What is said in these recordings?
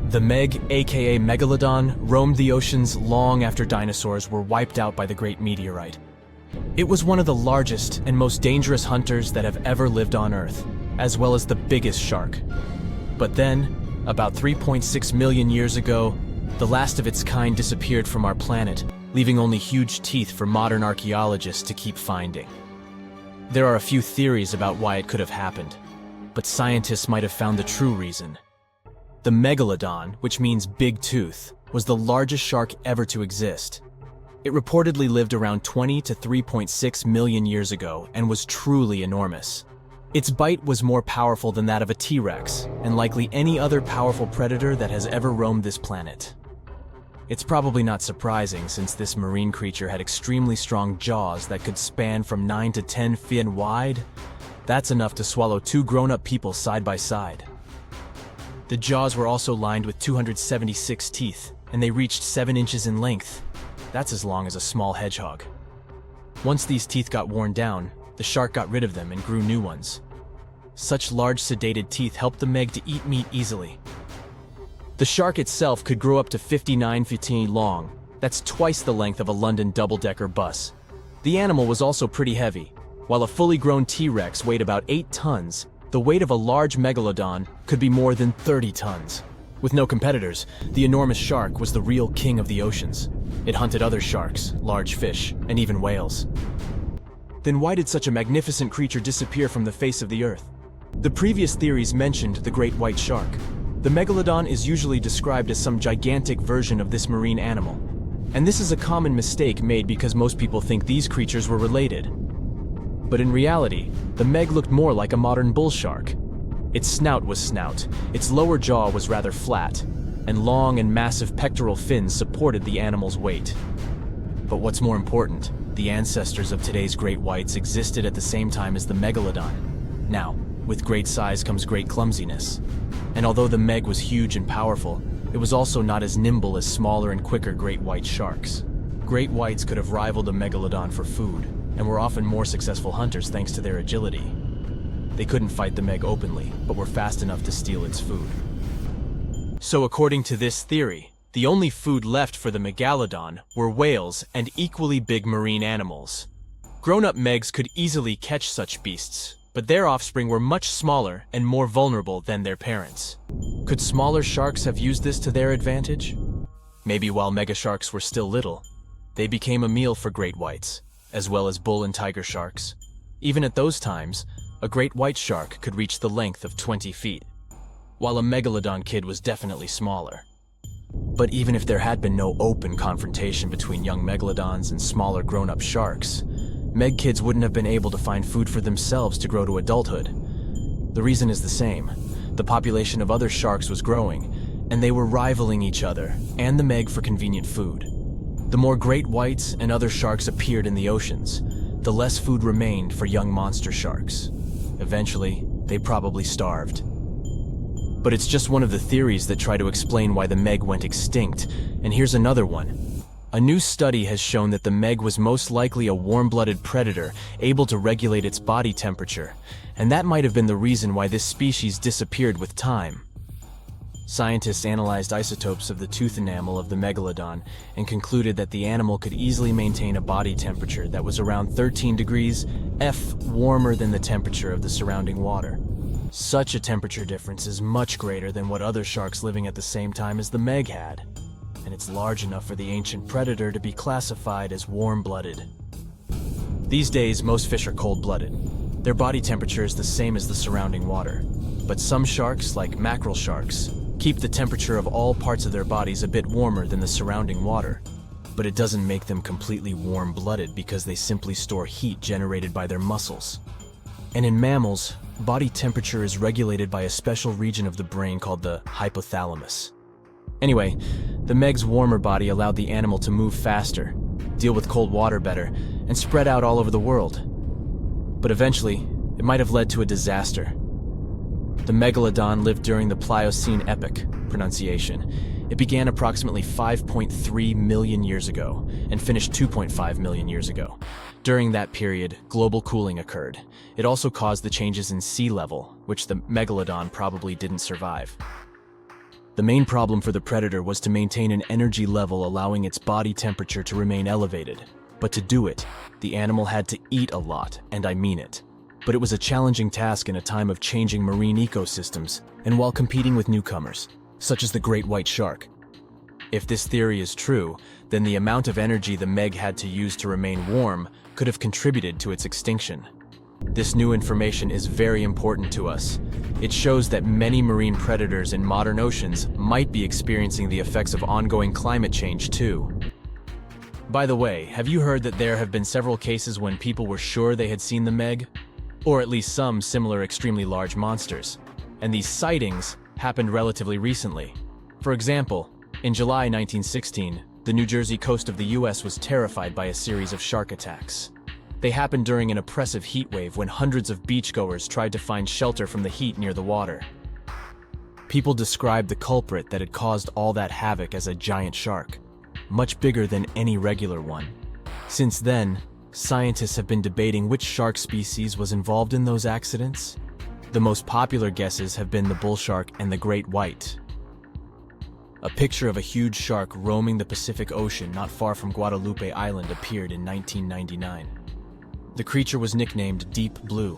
The Meg, aka Megalodon, roamed the oceans long after dinosaurs were wiped out by the Great Meteorite. It was one of the largest and most dangerous hunters that have ever lived on Earth, as well as the biggest shark. But then, about 3.6 million years ago, the last of its kind disappeared from our planet, leaving only huge teeth for modern archaeologists to keep finding. There are a few theories about why it could have happened, but scientists might have found the true reason. The Megalodon, which means big tooth, was the largest shark ever to exist. It reportedly lived around 20 to 3.6 million years ago and was truly enormous. Its bite was more powerful than that of a T-Rex, and likely any other powerful predator that has ever roamed this planet. It's probably not surprising, since this marine creature had extremely strong jaws that could span from 9 to 10 feet wide. That's enough to swallow two grown-up people side by side. The jaws were also lined with 276 teeth, and they reached 7 inches in length. That's as long as a small hedgehog. Once these teeth got worn down, the shark got rid of them and grew new ones. Such large sedated teeth helped the Meg to eat meat easily. The shark itself could grow up to 59 feet long. That's twice the length of a London double-decker bus. The animal was also pretty heavy. While a fully grown T-Rex weighed about 8 tons, the weight of a large Megalodon could be more than 30 tons. With no competitors, the enormous shark was the real king of the oceans. It hunted other sharks, large fish, and even whales. Then why did such a magnificent creature disappear from the face of the Earth? The previous theories mentioned the great white shark. The Megalodon is usually described as some gigantic version of this marine animal. And this is a common mistake made because most people think these creatures were related. But in reality, the Meg looked more like a modern bull shark. Its snout was snout, its lower jaw was rather flat, and long and massive pectoral fins supported the animal's weight. But what's more important, the ancestors of today's great whites existed at the same time as the Megalodon. Now, with great size comes great clumsiness. And although the Meg was huge and powerful, it was also not as nimble as smaller and quicker great white sharks. Great whites could have rivaled a Megalodon for food, and were often more successful hunters thanks to their agility. They couldn't fight the Meg openly, but were fast enough to steal its food. So according to this theory, the only food left for the Megalodon were whales and equally big marine animals. Grown-up Megs could easily catch such beasts, but their offspring were much smaller and more vulnerable than their parents. Could smaller sharks have used this to their advantage? Maybe while megasharks were still little, they became a meal for great whites, as well as bull and tiger sharks. Even at those times, a great white shark could reach the length of 20 feet, while a Megalodon kid was definitely smaller. But even if there had been no open confrontation between young Megalodons and smaller grown-up sharks, Meg kids wouldn't have been able to find food for themselves to grow to adulthood. The reason is the same. The population of other sharks was growing, and they were rivaling each other and the Meg for convenient food. The more great whites and other sharks appeared in the oceans, the less food remained for young monster sharks. Eventually, they probably starved. But it's just one of the theories that try to explain why the Meg went extinct, and here's another one. A new study has shown that the Meg was most likely a warm-blooded predator able to regulate its body temperature, and that might have been the reason why this species disappeared with time. Scientists analyzed isotopes of the tooth enamel of the Megalodon and concluded that the animal could easily maintain a body temperature that was around 13 degrees F warmer than the temperature of the surrounding water. Such a temperature difference is much greater than what other sharks living at the same time as the Meg had, and it's large enough for the ancient predator to be classified as warm-blooded. These days, most fish are cold-blooded. Their body temperature is the same as the surrounding water, but some sharks, like mackerel sharks, keep the temperature of all parts of their bodies a bit warmer than the surrounding water. But it doesn't make them completely warm-blooded because they simply store heat generated by their muscles. And in mammals, body temperature is regulated by a special region of the brain called the hypothalamus. Anyway, the Meg's warmer body allowed the animal to move faster, deal with cold water better, and spread out all over the world. But eventually, it might have led to a disaster. The Megalodon lived during the Pliocene epoch, pronunciation. It began approximately 5.3 million years ago and finished 2.5 million years ago. During that period, global cooling occurred. It also caused the changes in sea level, which the Megalodon probably didn't survive. The main problem for the predator was to maintain an energy level allowing its body temperature to remain elevated. But to do it, the animal had to eat a lot, and I mean it. But it was a challenging task in a time of changing marine ecosystems and while competing with newcomers, such as the great white shark. If this theory is true, then the amount of energy the Meg had to use to remain warm could have contributed to its extinction. This new information is very important to us. It shows that many marine predators in modern oceans might be experiencing the effects of ongoing climate change too. By the way, have you heard that there have been several cases when people were sure they had seen the Meg? Or at least some similar extremely large monsters. And these sightings happened relatively recently. For example, in July 1916, the New Jersey coast of the US was terrified by a series of shark attacks. They happened during an oppressive heat wave when hundreds of beachgoers tried to find shelter from the heat near the water. People described the culprit that had caused all that havoc as a giant shark, much bigger than any regular one. Since then, scientists have been debating which shark species was involved in those accidents. The most popular guesses have been the bull shark and the great white. A picture of a huge shark roaming the Pacific Ocean not far from Guadalupe Island appeared in 1999. The creature was nicknamed Deep Blue.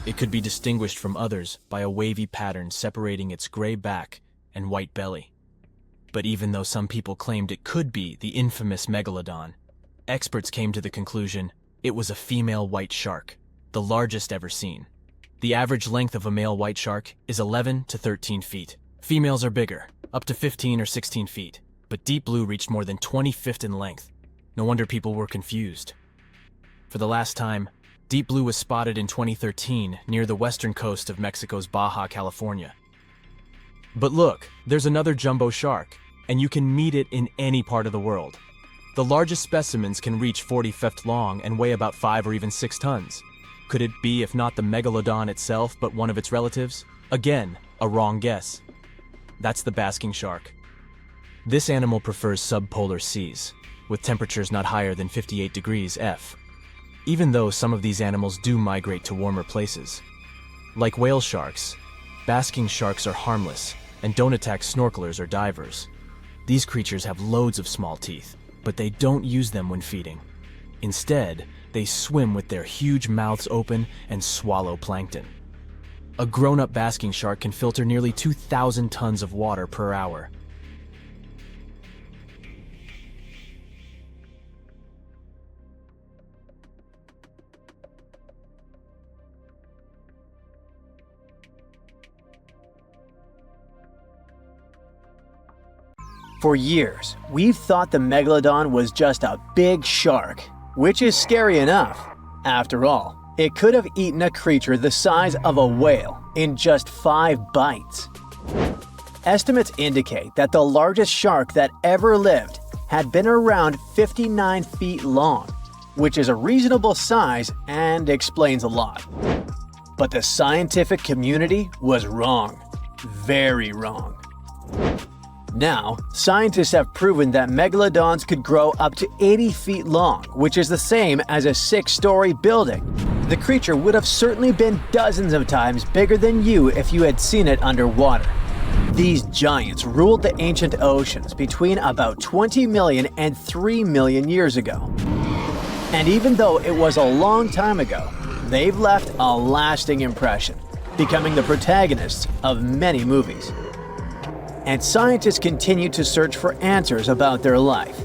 It could be distinguished from others by a wavy pattern separating its gray back and white belly. But even though some people claimed it could be the infamous Megalodon, experts came to the conclusion it was a female white shark, the largest ever seen. The average length of a male white shark is 11 to 13 feet. Females are bigger, up to 15 or 16 feet, but Deep Blue reached more than 20 feet in length. No wonder people were confused. For the last time, Deep Blue was spotted in 2013 near the western coast of Mexico's Baja California. But look, there's another jumbo shark, and you can meet it in any part of the world. The largest specimens can reach 40 feet long and weigh about 5 or even 6 tons. Could it be, if not the Megalodon itself, but one of its relatives? Again, a wrong guess. That's the basking shark. This animal prefers subpolar seas, with temperatures not higher than 58 degrees F. Even though some of these animals do migrate to warmer places. Like whale sharks, basking sharks are harmless and don't attack snorkelers or divers. These creatures have loads of small teeth, but they don't use them when feeding. Instead, they swim with their huge mouths open and swallow plankton. A grown-up basking shark can filter nearly 2,000 tons of water per hour. For years, we've thought the Megalodon was just a big shark, which is scary enough. After all, it could have eaten a creature the size of a whale in just 5 bites. Estimates indicate that the largest shark that ever lived had been around 59 feet long, which is a reasonable size and explains a lot. But the scientific community was wrong. Very wrong. Now, scientists have proven that megalodons could grow up to 80 feet long, which is the same as a 6-story building. The creature would have certainly been dozens of times bigger than you if you had seen it underwater. These giants ruled the ancient oceans between about 20 million and 3 million years ago. And even though it was a long time ago, they've left a lasting impression, becoming the protagonists of many movies. And scientists continue to search for answers about their life.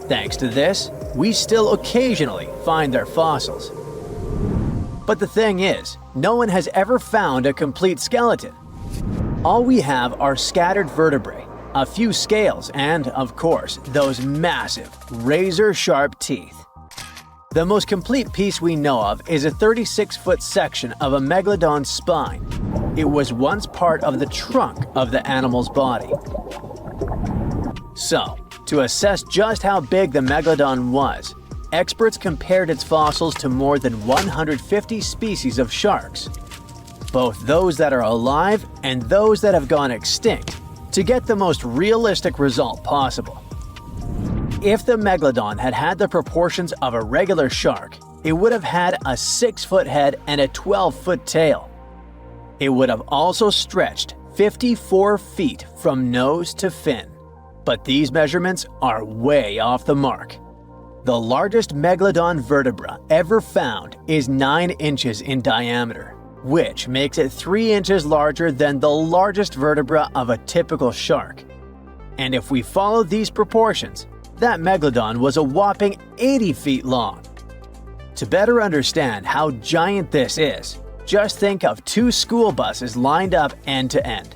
Thanks to this, we still occasionally find their fossils. But the thing is, no one has ever found a complete skeleton. All we have are scattered vertebrae, a few scales, and, of course, those massive, razor-sharp teeth. The most complete piece we know of is a 36-foot section of a megalodon's spine. It was once part of the trunk of the animal's body. So, to assess just how big the megalodon was, experts compared its fossils to more than 150 species of sharks, both those that are alive and those that have gone extinct, to get the most realistic result possible. If the megalodon had had the proportions of a regular shark, it would have had a 6-foot head and a 12-foot tail. It would have also stretched 54 feet from nose to fin. But these measurements are way off the mark. The largest Megalodon vertebra ever found is 9 inches in diameter, which makes it 3 inches larger than the largest vertebra of a typical shark. And if we follow these proportions, that Megalodon was a whopping 80 feet long. To better understand how giant this is, just think of 2 school buses lined up end to end.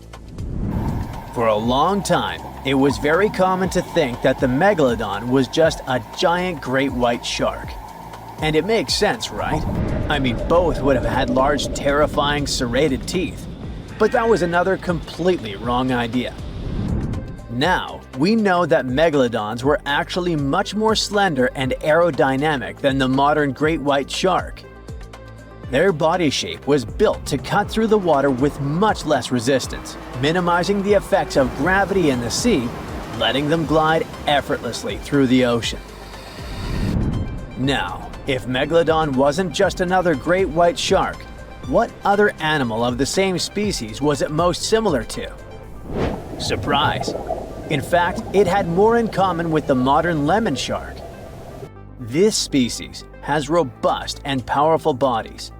For a long time, it was very common to think that the Megalodon was just a giant great white shark. And it makes sense, right? I mean, both would have had large, terrifying, serrated teeth. But that was another completely wrong idea. Now, we know that Megalodons were actually much more slender and aerodynamic than the modern great white shark. Their body shape was built to cut through the water with much less resistance, minimizing the effects of gravity in the sea, letting them glide effortlessly through the ocean. Now, if Megalodon wasn't just another great white shark, what other animal of the same species was it most similar to? Surprise! In fact, it had more in common with the modern lemon shark. This species has robust and powerful bodies,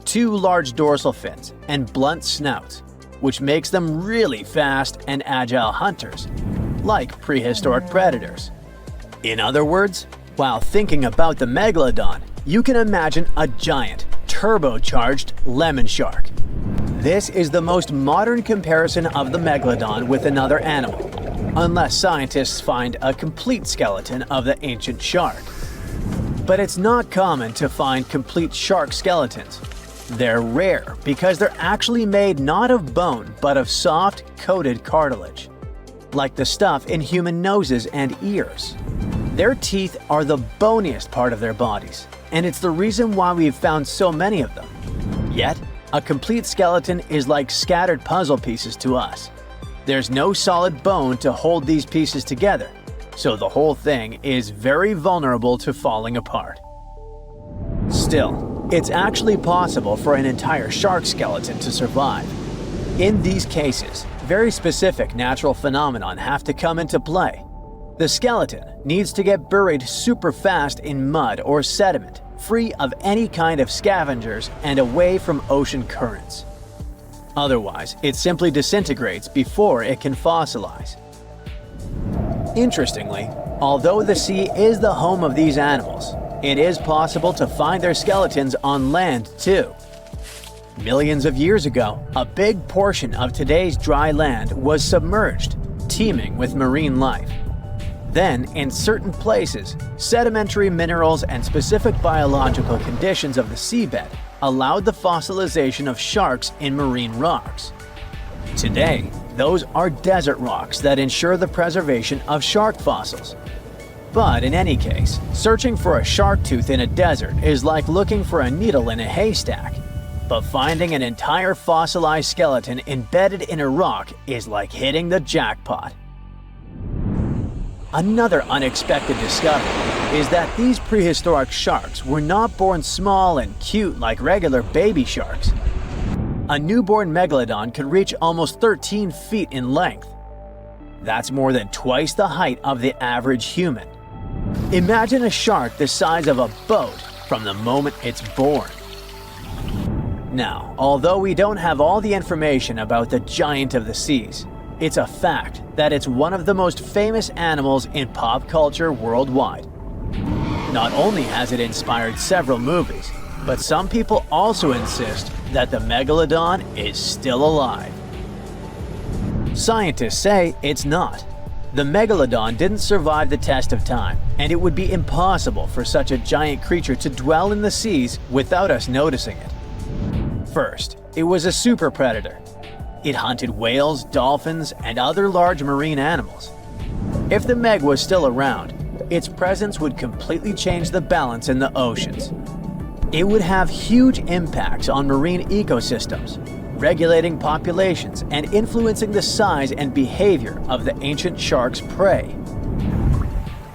2 large dorsal fins, and blunt snouts, which makes them really fast and agile hunters, like prehistoric predators. In other words, while thinking about the Megalodon, you can imagine a giant, turbocharged lemon shark. This is the most modern comparison of the Megalodon with another animal, unless scientists find a complete skeleton of the ancient shark. But it's not common to find complete shark skeletons. They're rare because they're actually made not of bone but of soft, coated cartilage, like the stuff in human noses and ears. Their teeth are the boniest part of their bodies, and it's the reason why we've found so many of them. Yet, a complete skeleton is like scattered puzzle pieces to us. There's no solid bone to hold these pieces together, so the whole thing is very vulnerable to falling apart. Still, it's actually possible for an entire shark skeleton to survive. In these cases, very specific natural phenomena have to come into play. The skeleton needs to get buried super fast in mud or sediment, free of any kind of scavengers and away from ocean currents. Otherwise, it simply disintegrates before it can fossilize. Interestingly, although the sea is the home of these animals, it is possible to find their skeletons on land too. Millions of years ago, a big portion of today's dry land was submerged, teeming with marine life. Then, in certain places, sedimentary minerals and specific biological conditions of the seabed allowed the fossilization of sharks in marine rocks. Today, those are desert rocks that ensure the preservation of shark fossils. But in any case, searching for a shark tooth in a desert is like looking for a needle in a haystack. But finding an entire fossilized skeleton embedded in a rock is like hitting the jackpot. Another unexpected discovery is that these prehistoric sharks were not born small and cute like regular baby sharks. A newborn Megalodon could reach almost 13 feet in length. That's more than twice the height of the average human. Imagine a shark the size of a boat from the moment it's born. Now, although we don't have all the information about the giant of the seas, it's a fact that it's one of the most famous animals in pop culture worldwide. Not only has it inspired several movies, but some people also insist that the Megalodon is still alive. Scientists say it's not. The Megalodon didn't survive the test of time, and it would be impossible for such a giant creature to dwell in the seas without us noticing it. First, it was a super predator. It hunted whales, dolphins, and other large marine animals. If the Meg was still around, its presence would completely change the balance in the oceans. It would have huge impacts on marine ecosystems, regulating populations and influencing the size and behavior of the ancient shark's prey.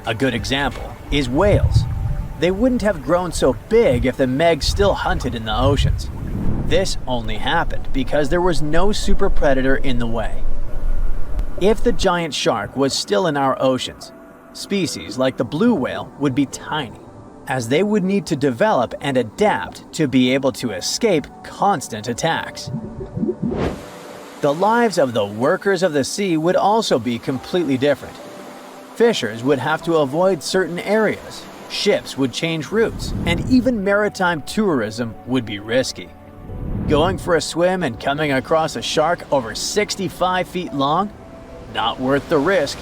A good example is whales. They wouldn't have grown so big if the Meg still hunted in the oceans. This only happened because there was no super predator in the way. If the giant shark was still in our oceans, species like the blue whale would be tiny, as they would need to develop and adapt to be able to escape constant attacks. The lives of the workers of the sea would also be completely different. Fishers would have to avoid certain areas, ships would change routes, and even maritime tourism would be risky. Going for a swim and coming across a shark over 65 feet long? Not worth the risk.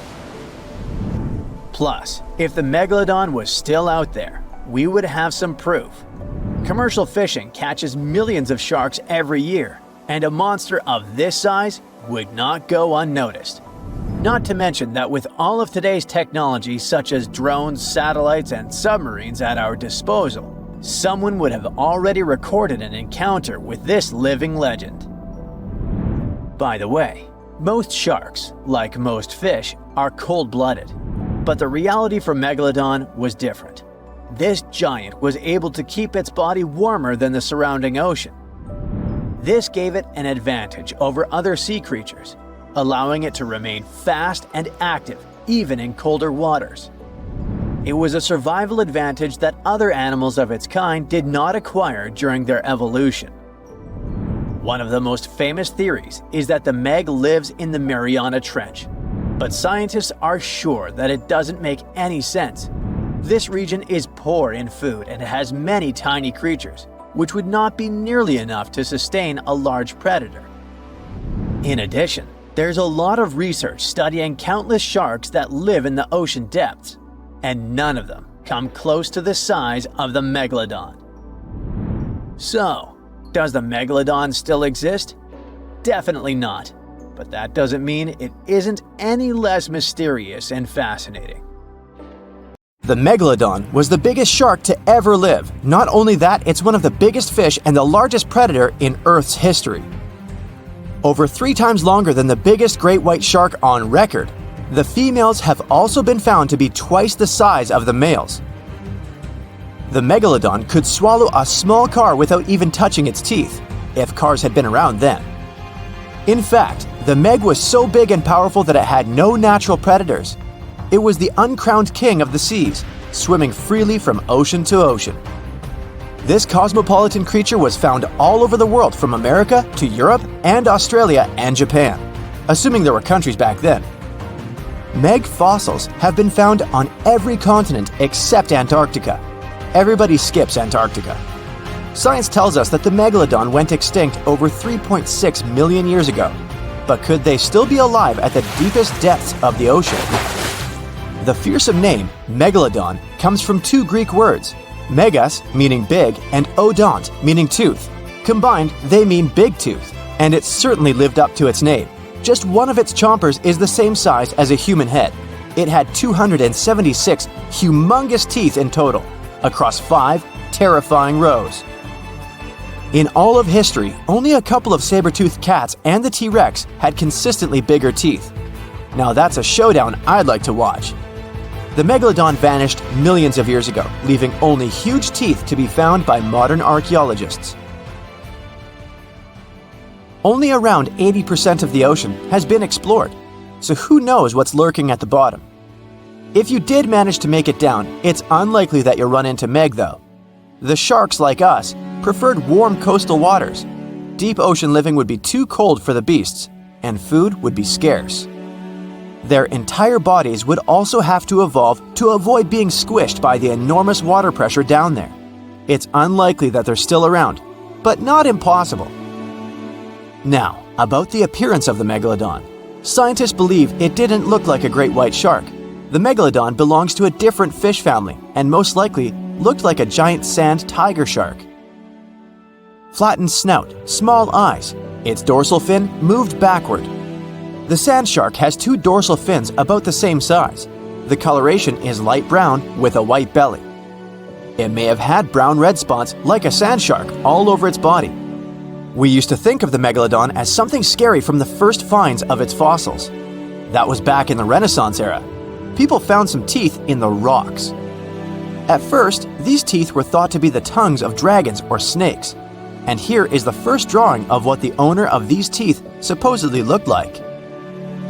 Plus, if the Megalodon was still out there, we would have some proof. Commercial fishing catches millions of sharks every year, and a monster of this size would not go unnoticed. Not to mention that with all of today's technology such as drones, satellites, and submarines at our disposal, someone would have already recorded an encounter with this living legend. By the way, most sharks, like most fish, are cold-blooded. But the reality for Megalodon was different. This giant was able to keep its body warmer than the surrounding ocean. This gave it an advantage over other sea creatures, allowing it to remain fast and active even in colder waters. It was a survival advantage that other animals of its kind did not acquire during their evolution. One of the most famous theories is that the Meg lives in the Mariana Trench, but scientists are sure that it doesn't make any sense. This region is poor in food and has many tiny creatures, which would not be nearly enough to sustain a large predator. In addition, there's a lot of research studying countless sharks that live in the ocean depths, and none of them come close to the size of the Megalodon. So, does the Megalodon still exist? Definitely not, but that doesn't mean it isn't any less mysterious and fascinating. The Megalodon was the biggest shark to ever live. Not only that, it's one of the biggest fish and the largest predator in Earth's history. Over 3 times longer than the biggest great white shark on record, the females have also been found to be twice the size of the males. The Megalodon could swallow a small car without even touching its teeth, if cars had been around then. In fact, the Meg was so big and powerful that it had no natural predators. It was the uncrowned king of the seas, swimming freely from ocean to ocean. This cosmopolitan creature was found all over the world, from America to Europe and Australia and Japan, assuming there were countries back then. Meg fossils have been found on every continent except Antarctica. Everybody skips Antarctica. Science tells us that the Megalodon went extinct over 3.6 million years ago, but could they still be alive at the deepest depths of the ocean? The fearsome name, Megalodon, comes from 2 Greek words, megas, meaning big, and odont, meaning tooth. Combined, they mean big tooth, and it certainly lived up to its name. Just one of its chompers is the same size as a human head. It had 276 humongous teeth in total, across 5 terrifying rows. In all of history, only a couple of saber-toothed cats and the T-Rex had consistently bigger teeth. Now that's a showdown I'd like to watch. The Megalodon vanished millions of years ago, leaving only huge teeth to be found by modern archaeologists. Only around 80% of the ocean has been explored, so who knows what's lurking at the bottom. If you did manage to make it down, it's unlikely that you'll run into Meg though. The sharks, like us, preferred warm coastal waters. Deep ocean living would be too cold for the beasts, and food would be scarce. Their entire bodies would also have to evolve to avoid being squished by the enormous water pressure down there. It's unlikely that they're still around, but not impossible. Now, about the appearance of the Megalodon. Scientists believe it didn't look like a great white shark. The Megalodon belongs to a different fish family and most likely looked like a giant sand tiger shark. Flattened snout, small eyes. Its dorsal fin moved backward. The sand shark has 2 dorsal fins about the same size. The coloration is light brown with a white belly. It may have had brown-red spots like a sand shark all over its body. We used to think of the Megalodon as something scary from the first finds of its fossils. That was back in the Renaissance era. People found some teeth in the rocks. At first, these teeth were thought to be the tongues of dragons or snakes. and here is the first drawing of what the owner of these teeth supposedly looked like.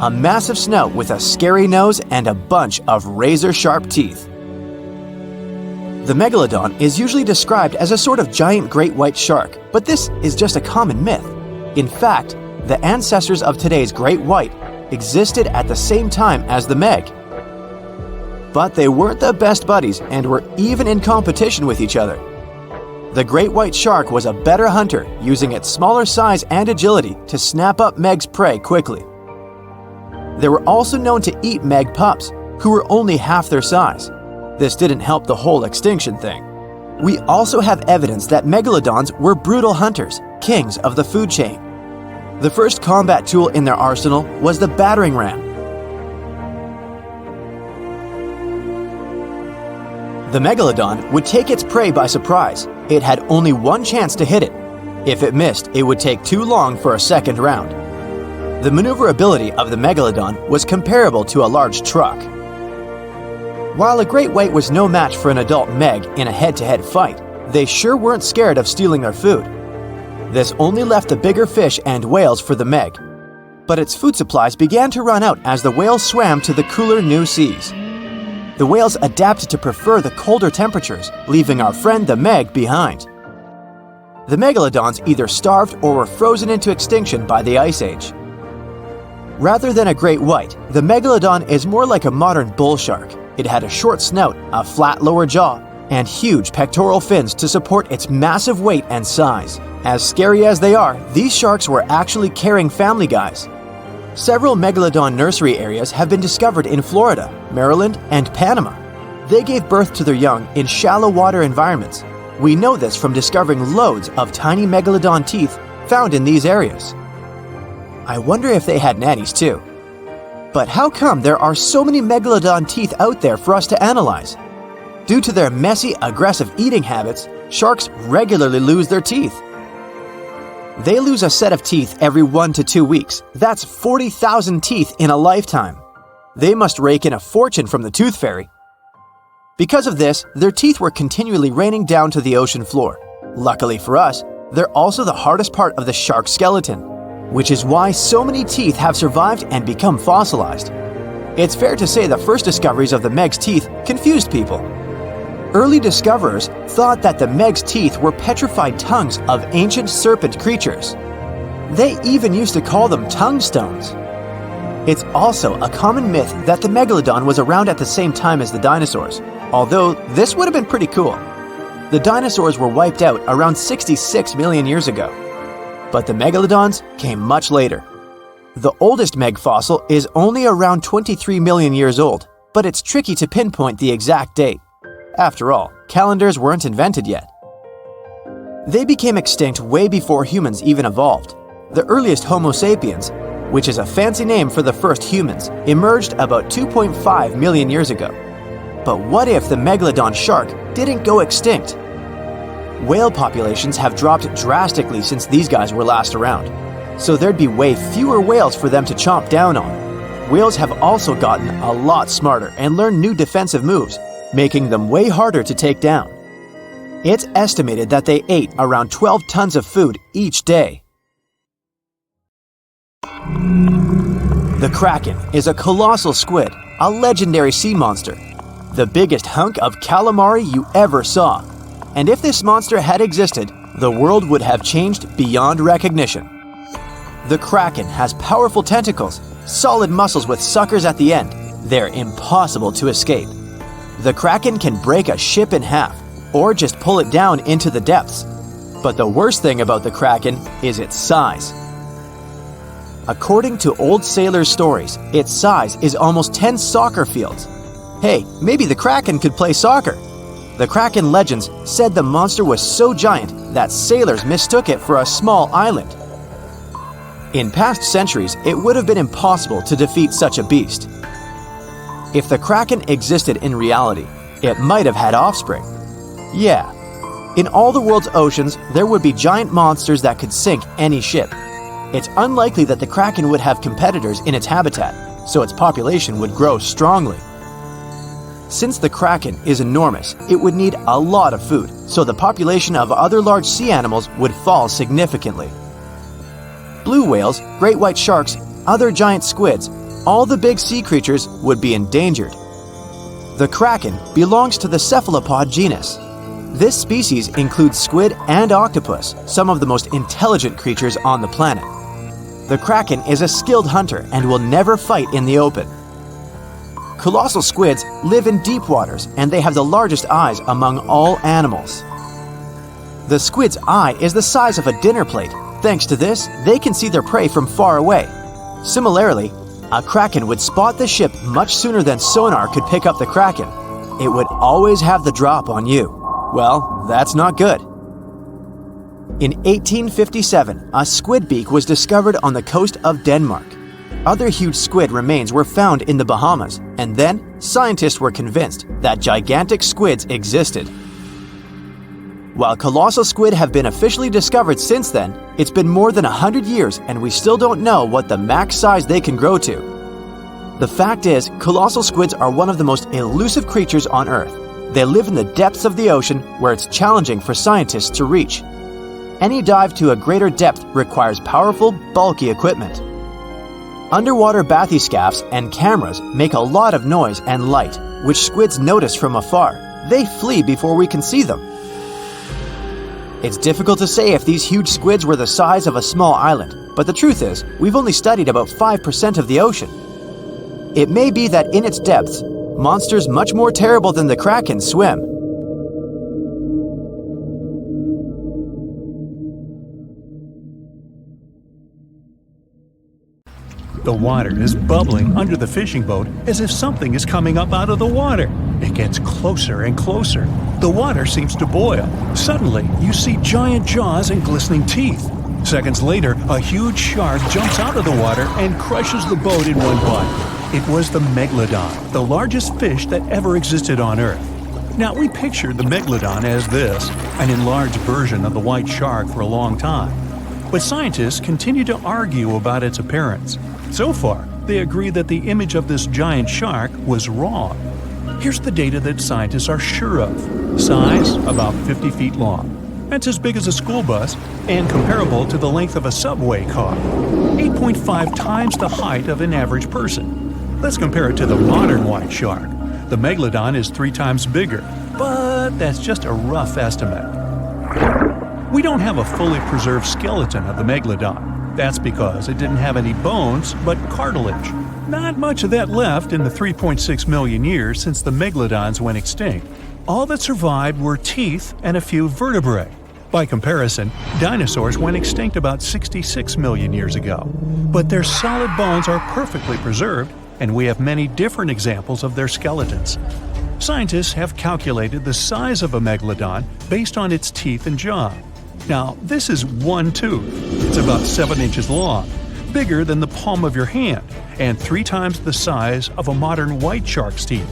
A massive snout with a scary nose and a bunch of razor-sharp teeth. The Megalodon is usually described as a sort of giant great white shark, but this is just a common myth. In fact, the ancestors of today's great white existed at the same time as the Meg. But they weren't the best buddies and were even in competition with each other. The great white shark was a better hunter, using its smaller size and agility to snap up Meg's prey quickly. They were also known to eat Meg pups, who were only half their size. This didn't help the whole extinction thing. We also have evidence that megalodons were brutal hunters, kings of the food chain. The first combat tool in their arsenal was the battering ram. The Megalodon would take its prey by surprise. It had only one chance to hit it. If it missed, it would take too long for a second round. The maneuverability of the Megalodon was comparable to a large truck. While a great white was no match for an adult Meg in a head-to-head fight, they sure weren't scared of stealing their food. This only left the bigger fish and whales for the Meg. But its food supplies began to run out as the whales swam to the cooler new seas. The whales adapted to prefer the colder temperatures, leaving our friend the Meg behind. The Megalodons either starved or were frozen into extinction by the Ice Age. Rather than a great white, the Megalodon is more like a modern bull shark. It had a short snout, a flat lower jaw, and huge pectoral fins to support its massive weight and size. As scary as they are, these sharks were actually caring family guys. Several Megalodon nursery areas have been discovered in Florida, Maryland, and Panama. They gave birth to their young in shallow water environments. We know this from discovering loads of tiny Megalodon teeth found in these areas. I wonder if they had nannies too. But how come there are so many Megalodon teeth out there for us to analyze? Due to their messy, aggressive eating habits, sharks regularly lose their teeth. They lose a set of teeth every 1 to 2 weeks. That's 40,000 teeth in a lifetime. They must rake in a fortune from the tooth fairy. Because of this, their teeth were continually raining down to the ocean floor. Luckily for us, they're also the hardest part of the shark skeleton, which is why so many teeth have survived and become fossilized. It's fair to say the first discoveries of the Meg's teeth confused people. Early discoverers thought that the Meg's teeth were petrified tongues of ancient serpent creatures. They even used to call them tongue stones. It's also a common myth that the Megalodon was around at the same time as the dinosaurs, although this would have been pretty cool. The dinosaurs were wiped out around 66 million years ago, but the Megalodons came much later. The oldest Meg fossil is only around 23 million years old, but it's tricky to pinpoint the exact date. After all, calendars weren't invented yet. They became extinct way before humans even evolved. The earliest Homo sapiens, which is a fancy name for the first humans, emerged about 2.5 million years ago. But what if the Megalodon shark didn't go extinct? Whale populations have dropped drastically since these guys were last around, so there'd be way fewer whales for them to chomp down on. Whales have also gotten a lot smarter and learned new defensive moves, making them way harder to take down. It's estimated that they ate around 12 tons of food each day. The Kraken is a colossal squid, a legendary sea monster, the biggest hunk of calamari you ever saw. And if this monster had existed, the world would have changed beyond recognition. The Kraken has powerful tentacles, solid muscles with suckers at the end. They're impossible to escape. The Kraken can break a ship in half, or just pull it down into the depths. But the worst thing about the Kraken is its size. According to old sailors' stories, its size is almost 10 soccer fields. Hey, maybe the Kraken could play soccer. The Kraken legends said the monster was so giant that sailors mistook it for a small island. In past centuries, it would have been impossible to defeat such a beast. If the Kraken existed in reality, it might have had offspring. Yeah, in all the world's oceans, there would be giant monsters that could sink any ship. It's unlikely that the Kraken would have competitors in its habitat, so its population would grow strongly. Since the Kraken is enormous, it would need a lot of food, so the population of other large sea animals would fall significantly. Blue whales, great white sharks, other giant squids, all the big sea creatures would be endangered. The Kraken belongs to the cephalopod genus. This species includes squid and octopus, some of the most intelligent creatures on the planet. The Kraken is a skilled hunter and will never fight in the open. Colossal squids live in deep waters and they have the largest eyes among all animals. The squid's eye is the size of a dinner plate. Thanks to this, they can see their prey from far away. Similarly, a Kraken would spot the ship much sooner than sonar could pick up the Kraken. It would always have the drop on you. Well, that's not good. In 1857, a squid beak was discovered on the coast of Denmark. Other huge squid remains were found in the Bahamas, and then scientists were convinced that gigantic squids existed. While colossal squid have been officially discovered since then, it's been more than 100 years and we still don't know what the max size they can grow to. The fact is, colossal squids are one of the most elusive creatures on Earth. They live in the depths of the ocean where it's challenging for scientists to reach. Any dive to a greater depth requires powerful, bulky equipment. Underwater bathyscaphs and cameras make a lot of noise and light, which squids notice from afar. They flee before we can see them. It's difficult to say if these huge squids were the size of a small island, but the truth is, we've only studied about 5% of the ocean. It may be that in its depths, monsters much more terrible than the Kraken swim. The water is bubbling under the fishing boat as if something is coming up out of the water. It gets closer and closer. The water seems to boil. Suddenly, you see giant jaws and glistening teeth. Seconds later, a huge shark jumps out of the water and crushes the boat in one bite. It was the Megalodon, the largest fish that ever existed on Earth. Now, we pictured the Megalodon as this, an enlarged version of the white shark for a long time. But scientists continue to argue about its appearance. So far, they agree that the image of this giant shark was wrong. Here's the data that scientists are sure of. Size, about 50 feet long. That's as big as a school bus and comparable to the length of a subway car. 8.5 times the height of an average person. Let's compare it to the modern white shark. The Megalodon is 3 times bigger, but that's just a rough estimate. We don't have a fully preserved skeleton of the Megalodon. That's because it didn't have any bones, but cartilage. Not much of that left in the 3.6 million years since the Megalodons went extinct. All that survived were teeth and a few vertebrae. By comparison, dinosaurs went extinct about 66 million years ago. But their solid bones are perfectly preserved, and we have many different examples of their skeletons. Scientists have calculated the size of a Megalodon based on its teeth and jaw. Now, this is one tooth. It's about 7 inches long, bigger than the palm of your hand, and 3 times the size of a modern white shark's teeth.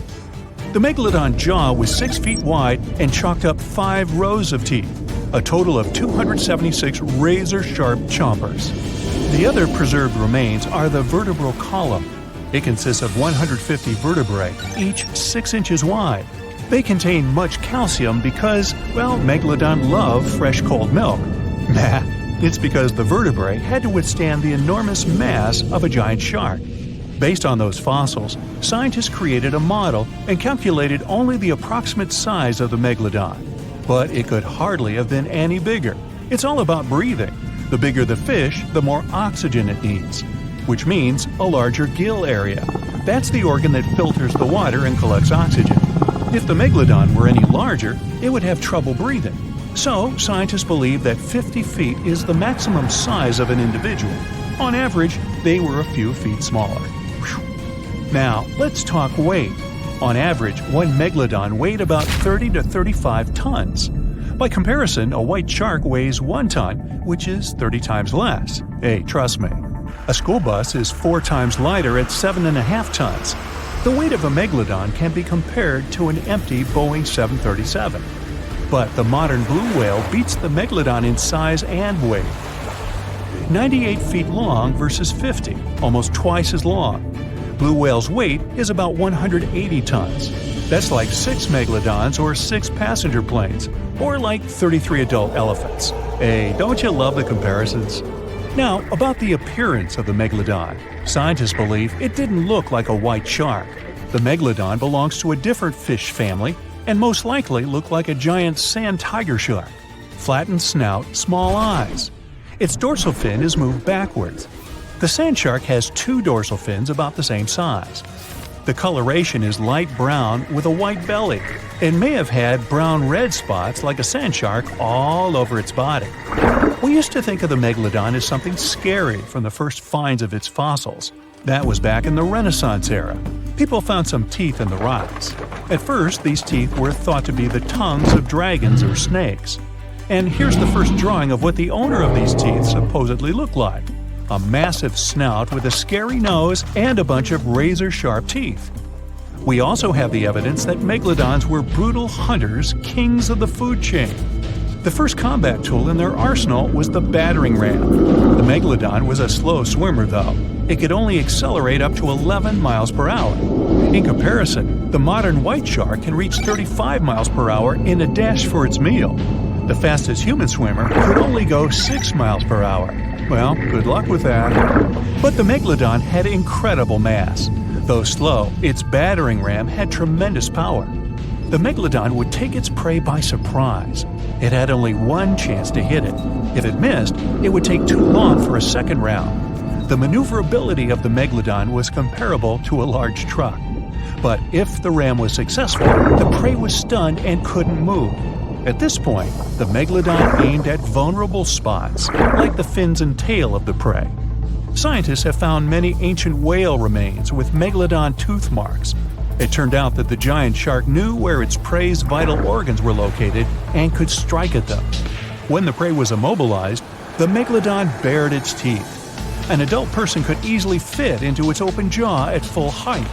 The Megalodon jaw was 6 feet wide and chalked up 5 rows of teeth, a total of 276 razor-sharp chompers. The other preserved remains are the vertebral column. It consists of 150 vertebrae, each 6 inches wide. They contain much calcium because, well, Megalodon love fresh cold milk. Nah, it's because the vertebrae had to withstand the enormous mass of a giant shark. Based on those fossils, scientists created a model and calculated only the approximate size of the Megalodon. But it could hardly have been any bigger. It's all about breathing. The bigger the fish, the more oxygen it needs, which means a larger gill area. That's the organ that filters the water and collects oxygen. If the Megalodon were any larger, it would have trouble breathing. So, scientists believe that 50 feet is the maximum size of an individual. On average, they were a few feet smaller. Whew. Now, let's talk weight. On average, one Megalodon weighed about 30 to 35 tons. By comparison, a white shark weighs 1 ton, which is 30 times less. Hey, trust me. A school bus is 4 times lighter at 7.5 tons. The weight of a Megalodon can be compared to an empty Boeing 737. But the modern blue whale beats the Megalodon in size and weight. 98 feet long versus 50, almost twice as long. blue whale's weight is about 180 tons. That's like 6 megalodons or 6 passenger planes, or like 33 adult elephants. Hey, don't you love the comparisons? Now, about the appearance of the megalodon. Scientists believe it didn't look like a white shark. The megalodon belongs to a different fish family and most likely looked like a giant sand tiger shark. Flattened snout, small eyes. Its dorsal fin is moved backwards. The sand shark has 2 dorsal fins about the same size. The coloration is light brown with a white belly. It may have had brown-red spots like a sand shark all over its body. We used to think of the megalodon as something scary from the first finds of its fossils. That was back in the Renaissance era. People found some teeth in the rocks. At first, these teeth were thought to be the tongues of dragons or snakes. And here's the first drawing of what the owner of these teeth supposedly looked like. A massive snout with a scary nose and a bunch of razor-sharp teeth. We also have the evidence that megalodons were brutal hunters, kings of the food chain. The first combat tool in their arsenal was the battering ram. The megalodon was a slow swimmer, though. It could only accelerate up to 11 miles per hour. In comparison, the modern white shark can reach 35 miles per hour in a dash for its meal. The fastest human swimmer could only go 6 miles per hour. Well, good luck with that. But the megalodon had incredible mass. Though slow, its battering ram had tremendous power. The megalodon would take its prey by surprise. It had only one chance to hit it. If it missed, it would take too long for a second round. The maneuverability of the megalodon was comparable to a large truck. But if the ram was successful, the prey was stunned and couldn't move. At this point, the megalodon aimed at vulnerable spots, like the fins and tail of the prey. Scientists have found many ancient whale remains with megalodon tooth marks. It turned out that the giant shark knew where its prey's vital organs were located and could strike at them. When the prey was immobilized, the megalodon bared its teeth. An adult person could easily fit into its open jaw at full height.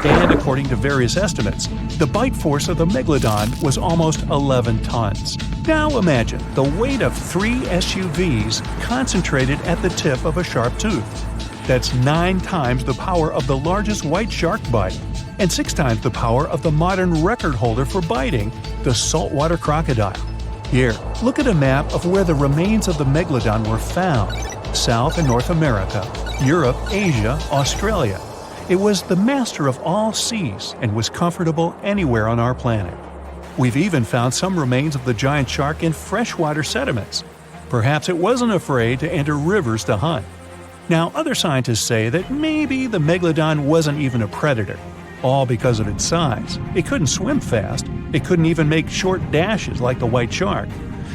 And according to various estimates, the bite force of the megalodon was almost 11 tons. Now imagine the weight of 3 SUVs concentrated at the tip of a sharp tooth. That's 9 times the power of the largest white shark bite, and 6 times the power of the modern record holder for biting, the saltwater crocodile. Here, look at a map of where the remains of the megalodon were found. South and North America, Europe, Asia, Australia. It was the master of all seas and was comfortable anywhere on our planet. We've even found some remains of the giant shark in freshwater sediments. Perhaps it wasn't afraid to enter rivers to hunt. Now, other scientists say that maybe the megalodon wasn't even a predator, all because of its size. It couldn't swim fast. It couldn't even make short dashes like the white shark.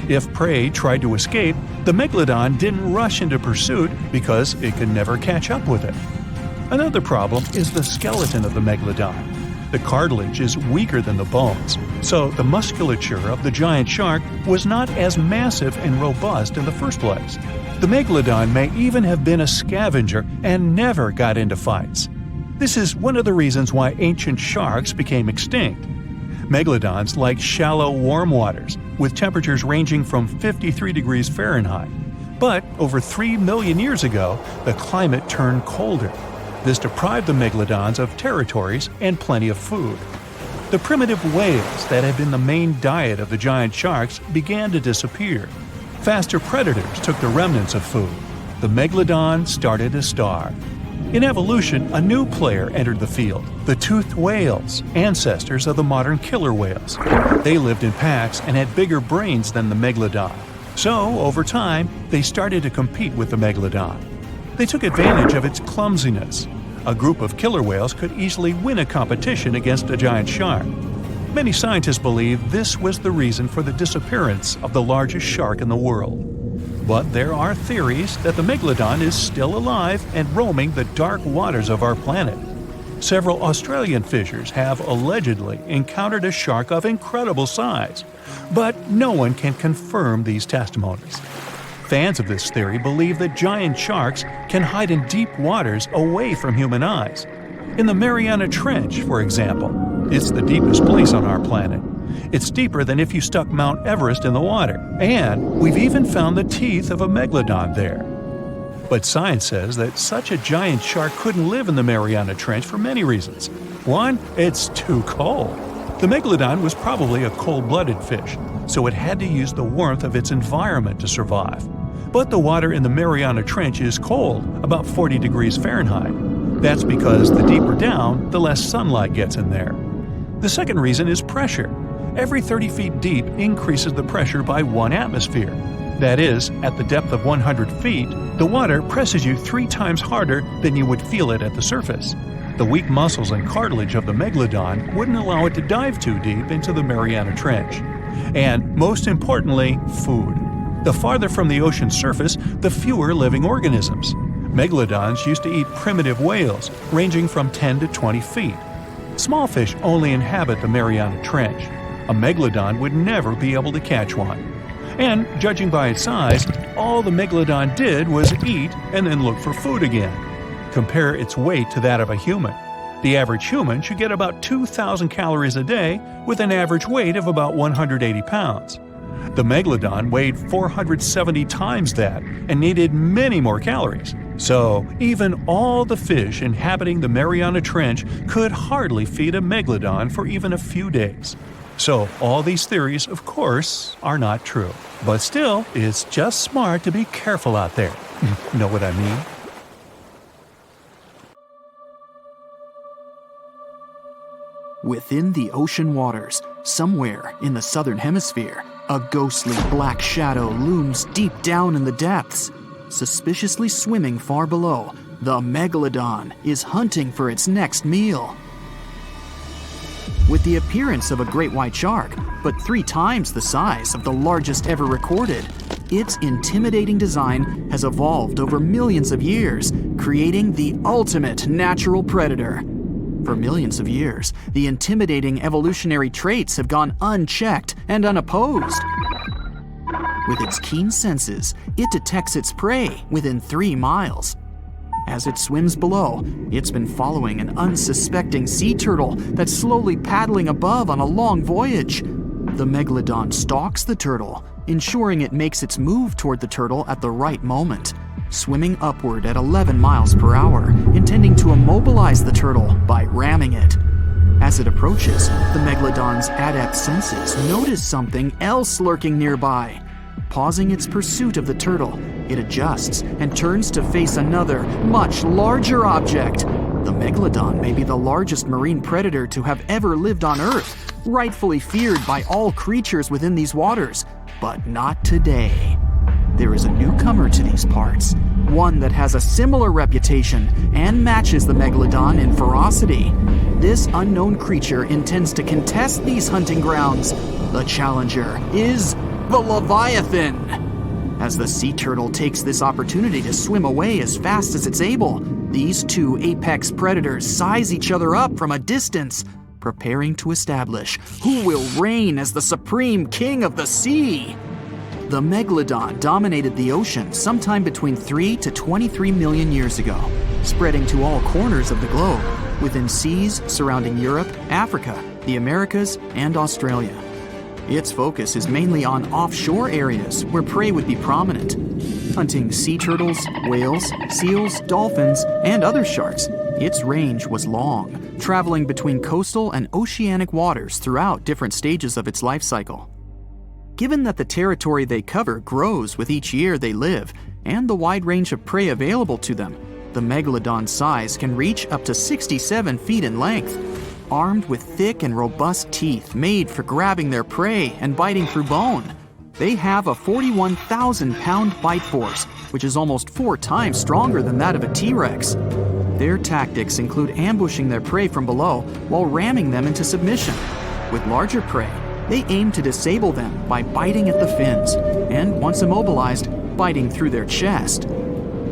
If prey tried to escape, the megalodon didn't rush into pursuit because it could never catch up with it. Another problem is the skeleton of the megalodon. The cartilage is weaker than the bones, so the musculature of the giant shark was not as massive and robust in the first place. The megalodon may even have been a scavenger and never got into fights. This is one of the reasons why ancient sharks became extinct. Megalodons like shallow, warm waters, with temperatures ranging from 53 degrees Fahrenheit. But over 3 million years ago, the climate turned colder. This deprived the megalodons of territories and plenty of food. The primitive whales that had been the main diet of the giant sharks began to disappear. Faster predators took the remnants of food. The megalodon started to starve. In evolution, a new player entered the field, the toothed whales, ancestors of the modern killer whales. They lived in packs and had bigger brains than the megalodon. So, over time, they started to compete with the megalodon. They took advantage of its clumsiness. A group of killer whales could easily win a competition against a giant shark. Many scientists believe this was the reason for the disappearance of the largest shark in the world. But there are theories that the megalodon is still alive and roaming the dark waters of our planet. Several Australian fishers have allegedly encountered a shark of incredible size, but no one can confirm these testimonies. Fans of this theory believe that giant sharks can hide in deep waters away from human eyes. In the Mariana Trench, for example, it's the deepest place on our planet. It's deeper than if you stuck Mount Everest in the water, and we've even found the teeth of a megalodon there. But science says that such a giant shark couldn't live in the Mariana Trench for many reasons. One, it's too cold. The Megalodon was probably a cold-blooded fish, so it had to use the warmth of its environment to survive. But the water in the Mariana Trench is cold, about 40 degrees Fahrenheit. That's because the deeper down, the less sunlight gets in there. The second reason is pressure. Every 30 feet deep increases the pressure by 1 atmosphere. That is, at the depth of 100 feet, the water presses you 3 times harder than you would feel it at the surface. The weak muscles and cartilage of the Megalodon wouldn't allow it to dive too deep into the Mariana Trench. And, most importantly, food. The farther from the ocean's surface, the fewer living organisms. Megalodons used to eat primitive whales, ranging from 10 to 20 feet. Small fish only inhabit the Mariana Trench. A Megalodon would never be able to catch one. And, judging by its size, all the Megalodon did was eat and then look for food again. Compare its weight to that of a human. The average human should get about 2,000 calories a day with an average weight of about 180 pounds. The Megalodon weighed 470 times that and needed many more calories. So, even all the fish inhabiting the Mariana Trench could hardly feed a Megalodon for even a few days. So, all these theories, of course, are not true. But still, it's just smart to be careful out there. Know what I mean? Within the ocean waters, somewhere in the southern hemisphere, a ghostly black shadow looms deep down in the depths. Suspiciously swimming far below, the Megalodon is hunting for its next meal. With the appearance of a great white shark, but 3 times the size of the largest ever recorded, its intimidating design has evolved over millions of years, creating the ultimate natural predator. For millions of years, the intimidating evolutionary traits have gone unchecked and unopposed. With its keen senses, it detects its prey within 3 miles. As it swims below, it's been following an unsuspecting sea turtle that's slowly paddling above on a long voyage. The Megalodon stalks the turtle, ensuring it makes its move toward the turtle at the right moment, swimming upward at 11 miles per hour, intending to immobilize the turtle by ramming it. As it approaches, the Megalodon's adept senses notice something else lurking nearby. Pausing its pursuit of the turtle, it adjusts and turns to face another, much larger object. The Megalodon may be the largest marine predator to have ever lived on Earth, rightfully feared by all creatures within these waters, but not today. There is a newcomer to these parts, one that has a similar reputation and matches the Megalodon in ferocity. This unknown creature intends to contest these hunting grounds. The challenger is the Leviathan. As the sea turtle takes this opportunity to swim away as fast as it's able, these 2 apex predators size each other up from a distance, preparing to establish who will reign as the supreme king of the sea. The Megalodon dominated the ocean sometime between 3 to 23 million years ago, spreading to all corners of the globe, within seas surrounding Europe, Africa, the Americas, and Australia. Its focus is mainly on offshore areas where prey would be prominent, hunting sea turtles, whales, seals, dolphins, and other sharks. Its range was long, traveling between coastal and oceanic waters throughout different stages of its life cycle. Given that the territory they cover grows with each year they live, and the wide range of prey available to them, the Megalodon's size can reach up to 67 feet in length. Armed with thick and robust teeth made for grabbing their prey and biting through bone, they have a 41,000-pound bite force, which is almost 4 times stronger than that of a T-Rex. Their tactics include ambushing their prey from below while ramming them into submission. With larger prey, they aim to disable them by biting at the fins, and once immobilized, biting through their chest.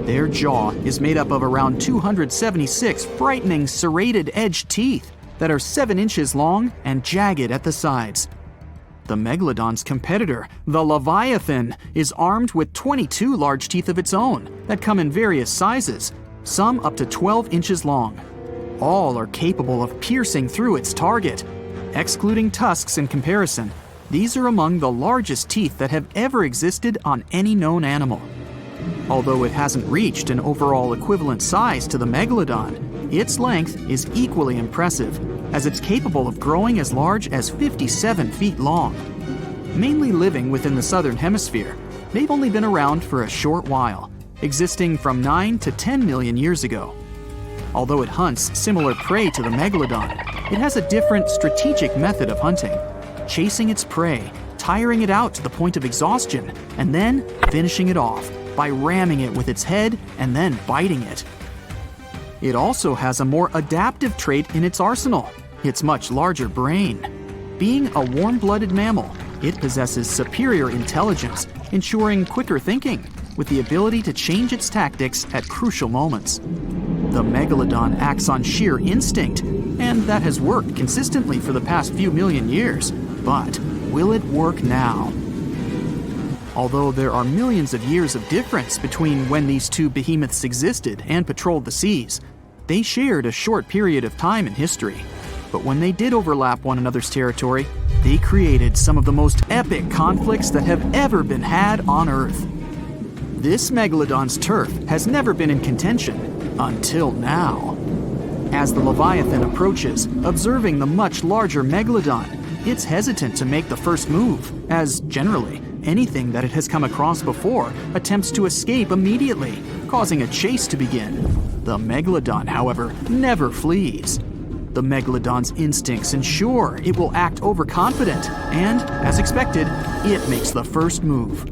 Their jaw is made up of around 276 frightening serrated edged teeth that are 7 inches long and jagged at the sides. The Megalodon's competitor, the Leviathan, is armed with 22 large teeth of its own that come in various sizes, some up to 12 inches long. All are capable of piercing through its target. Excluding tusks in comparison, these are among the largest teeth that have ever existed on any known animal. Although it hasn't reached an overall equivalent size to the Megalodon, its length is equally impressive, as it's capable of growing as large as 57 feet long. Mainly living within the southern hemisphere, they've only been around for a short while, existing from 9 to 10 million years ago. Although it hunts similar prey to the Megalodon, it has a different strategic method of hunting, chasing its prey, tiring it out to the point of exhaustion, and then finishing it off by ramming it with its head and then biting it. It also has a more adaptive trait in its arsenal, its much larger brain. Being a warm-blooded mammal, it possesses superior intelligence, ensuring quicker thinking, with the ability to change its tactics at crucial moments. The Megalodon acts on sheer instinct, and that has worked consistently for the past few million years. But will it work now? Although there are millions of years of difference between when these two behemoths existed and patrolled the seas, they shared a short period of time in history. But when they did overlap one another's territory, they created some of the most epic conflicts that have ever been had on Earth. This Megalodon's turf has never been in contention until now. As the Leviathan approaches, observing the much larger Megalodon, it's hesitant to make the first move, as generally, anything that it has come across before attempts to escape immediately, causing a chase to begin. The Megalodon, however, never flees. The Megalodon's instincts ensure it will act overconfident, and, as expected, it makes the first move.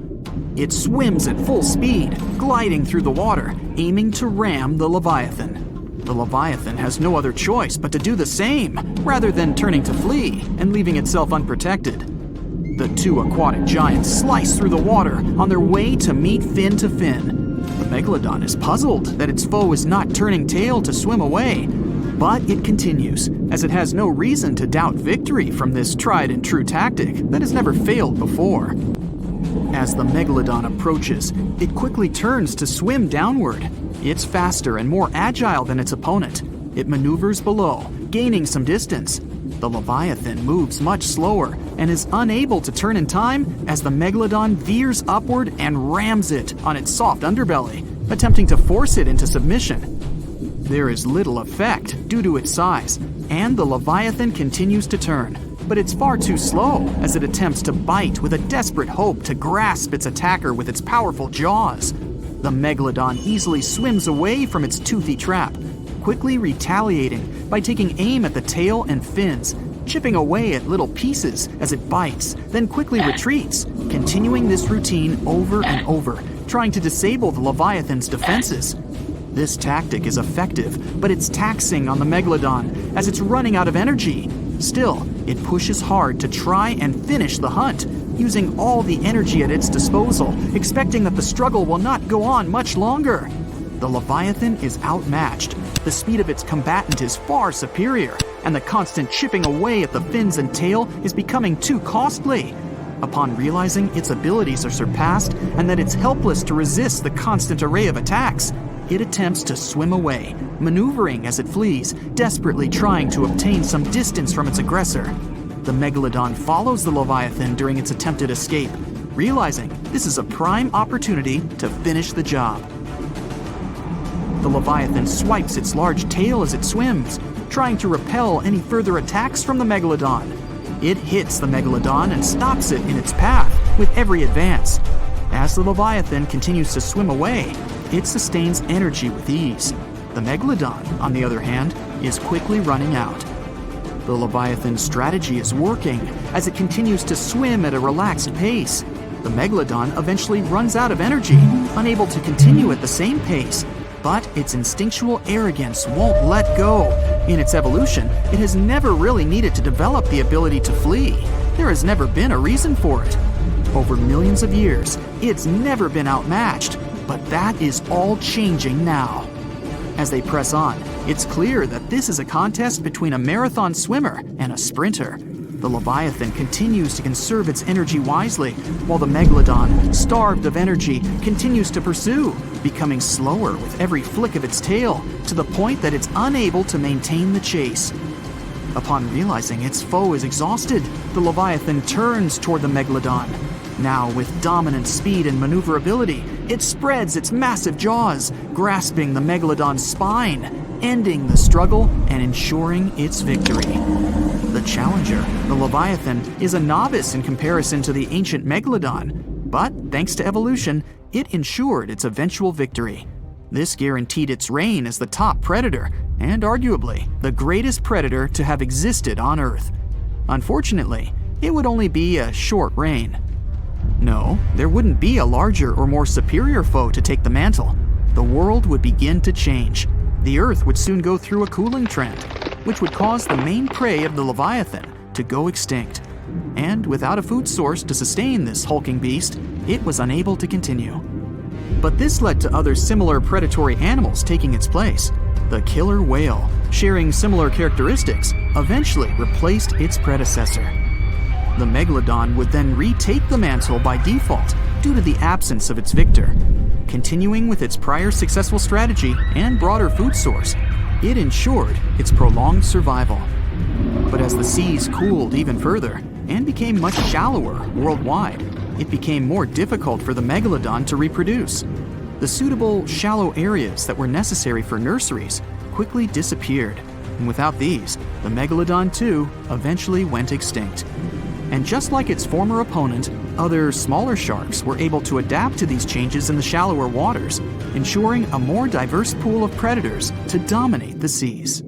It swims at full speed, gliding through the water, aiming to ram the Leviathan. The Leviathan has no other choice but to do the same, rather than turning to flee and leaving itself unprotected. The two aquatic giants slice through the water on their way to meet fin to fin. The Megalodon is puzzled that its foe is not turning tail to swim away, but it continues, as it has no reason to doubt victory from this tried and true tactic that has never failed before. As the Megalodon approaches, it quickly turns to swim downward. It's faster and more agile than its opponent. It maneuvers below, gaining some distance. The Leviathan moves much slower and is unable to turn in time as the Megalodon veers upward and rams it on its soft underbelly, attempting to force it into submission. There is little effect due to its size, and the Leviathan continues to turn, but it's far too slow as it attempts to bite with a desperate hope to grasp its attacker with its powerful jaws. The Megalodon easily swims away from its toothy trap, quickly retaliating by taking aim at the tail and fins, chipping away at little pieces as it bites, then quickly retreats, continuing this routine over and over, trying to disable the Leviathan's defenses. This tactic is effective, but it's taxing on the Megalodon as it's running out of energy. Still, it pushes hard to try and finish the hunt, using all the energy at its disposal, expecting that the struggle will not go on much longer. The Leviathan is outmatched. The speed of its combatant is far superior, and the constant chipping away at the fins and tail is becoming too costly. Upon realizing its abilities are surpassed and that it's helpless to resist the constant array of attacks, it attempts to swim away, maneuvering as it flees, desperately trying to obtain some distance from its aggressor. The Megalodon follows the Leviathan during its attempted escape, realizing this is a prime opportunity to finish the job. The Leviathan swipes its large tail as it swims, trying to repel any further attacks from the Megalodon. It hits the Megalodon and stops it in its path with every advance. As the Leviathan continues to swim away, it sustains energy with ease. The Megalodon, on the other hand, is quickly running out. The Leviathan's strategy is working as it continues to swim at a relaxed pace. The Megalodon eventually runs out of energy, unable to continue at the same pace, but its instinctual arrogance won't let go. In its evolution, it has never really needed to develop the ability to flee. There has never been a reason for it. Over millions of years, it's never been outmatched, but that is all changing now. As they press on, it's clear that this is a contest between a marathon swimmer and a sprinter. The Leviathan continues to conserve its energy wisely, while the Megalodon, starved of energy, continues to pursue, becoming slower with every flick of its tail, to the point that it's unable to maintain the chase. Upon realizing its foe is exhausted, the Leviathan turns toward the Megalodon. Now, with dominant speed and maneuverability, it spreads its massive jaws, grasping the Megalodon's spine, ending the struggle and ensuring its victory. The challenger, the Leviathan, is a novice in comparison to the ancient Megalodon, but thanks to evolution, it ensured its eventual victory. This guaranteed its reign as the top predator, and arguably the greatest predator to have existed on Earth. Unfortunately, it would only be a short reign. No, there wouldn't be a larger or more superior foe to take the mantle. The world would begin to change. The Earth would soon go through a cooling trend, which would cause the main prey of the Leviathan to go extinct. And without a food source to sustain this hulking beast, it was unable to continue. But this led to other similar predatory animals taking its place. The killer whale, sharing similar characteristics, eventually replaced its predecessor. The Megalodon would then retake the mantle by default due to the absence of its victor. Continuing with its prior successful strategy and broader food source, it ensured its prolonged survival. But as the seas cooled even further and became much shallower worldwide, it became more difficult for the Megalodon to reproduce. The suitable shallow areas that were necessary for nurseries quickly disappeared, and without these, the Megalodon too eventually went extinct. And just like its former opponent, other smaller sharks were able to adapt to these changes in the shallower waters, ensuring a more diverse pool of predators to dominate the seas.